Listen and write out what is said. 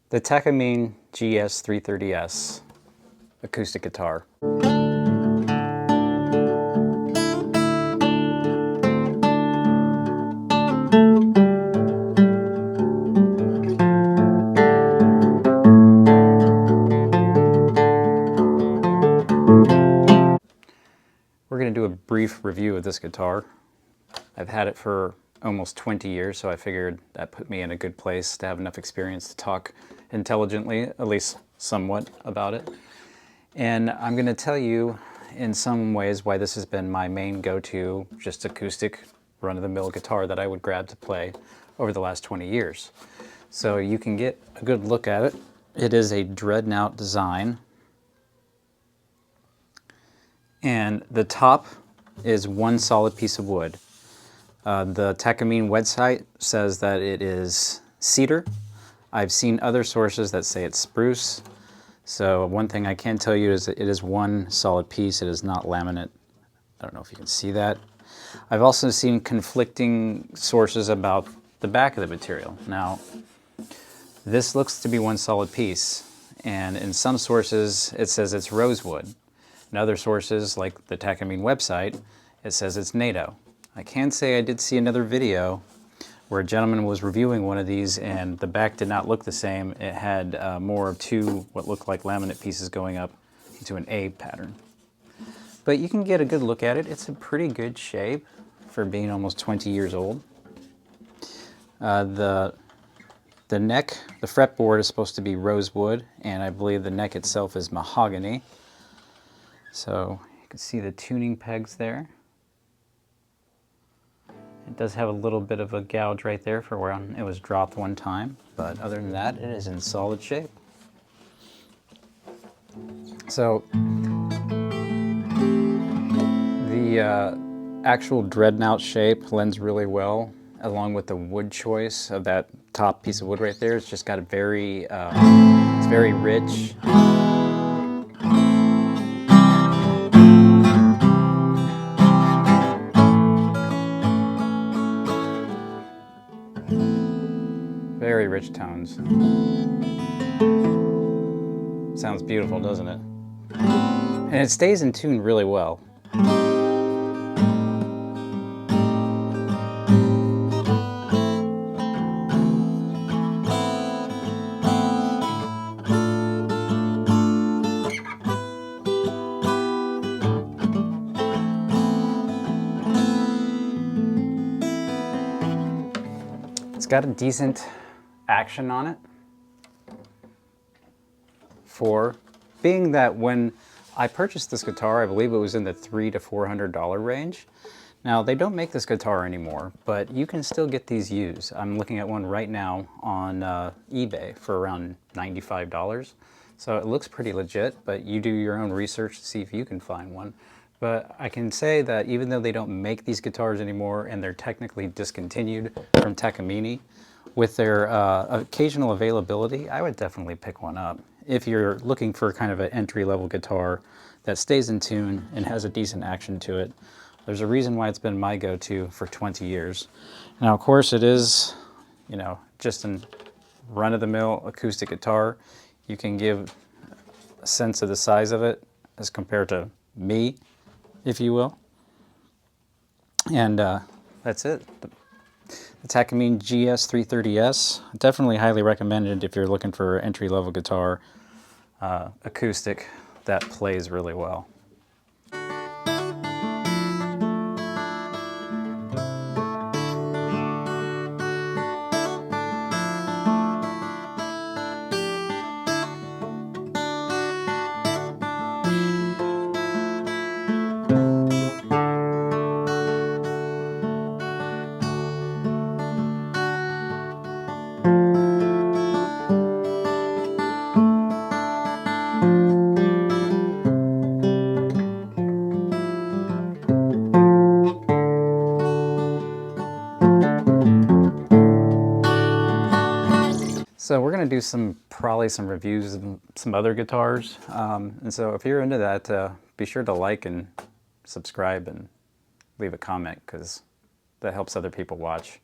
The Takamine GS330S acoustic guitar. We're going to do a brief review of this guitar. I've had it for almost 20 years, so I figured that put me in a good place to have enough experience to talk intelligently, at least somewhat, about it. And I'm going to tell you in some ways why this has been my main go-to, just acoustic, run-of-the-mill guitar that I would grab to play over the last 20 years. So you can get a good look at it. It is a dreadnought design. And the top is one solid piece of wood. The Takamine website says that it is cedar. I've seen other sources that say it's spruce. So one thing I can tell you is that it is one solid piece. It is not laminate. I don't know if you can see that. I've also seen conflicting sources about the back of the material. Now, this looks to be one solid piece. And in some sources, it says it's rosewood. In other sources, like the Takamine website, it says it's NATO. I can say I did see another video where a gentleman was reviewing one of these and the back did not look the same. It had more of two what looked like laminate pieces going up into an A pattern. But you can get a good look at it. It's a pretty good shape for being almost 20 years old. The neck, the fretboard is supposed to be rosewood, and I believe the neck itself is mahogany. So you can see the tuning pegs there. It does have a little bit of a gouge right there for where it was dropped one time, but other than that, it is in solid shape. So the actual dreadnought shape lends really well, along with the wood choice of that top piece of wood right there. It's just got a very, it's very rich. Very rich tones. Sounds beautiful, doesn't it? And it stays in tune really well. It's got a decent action on it for being that when I purchased this guitar, I believe it was in the $300 to $400 range. Now, they don't make this guitar anymore, but you can still get these used. I'm looking at one right now on eBay for around $95. So it looks pretty legit, but you do your own research to see if you can find one. But I can say that even though they don't make these guitars anymore and they're technically discontinued from Takamine, with their occasional availability, I would definitely pick one up. If you're looking for kind of an entry-level guitar that stays in tune and has a decent action to it, there's a reason why it's been my go-to for 20 years. Now, of course, it is, you know, just a run-of-the-mill acoustic guitar. You can give a sense of the size of it as compared to me, if you will. And that's it. The Takamine GS330S. Definitely highly recommended if you're looking for an entry-level guitar acoustic that plays really well. So we're going to do probably some reviews of some other guitars. And so if you're into that, be sure to like and subscribe and leave a comment, because that helps other people watch.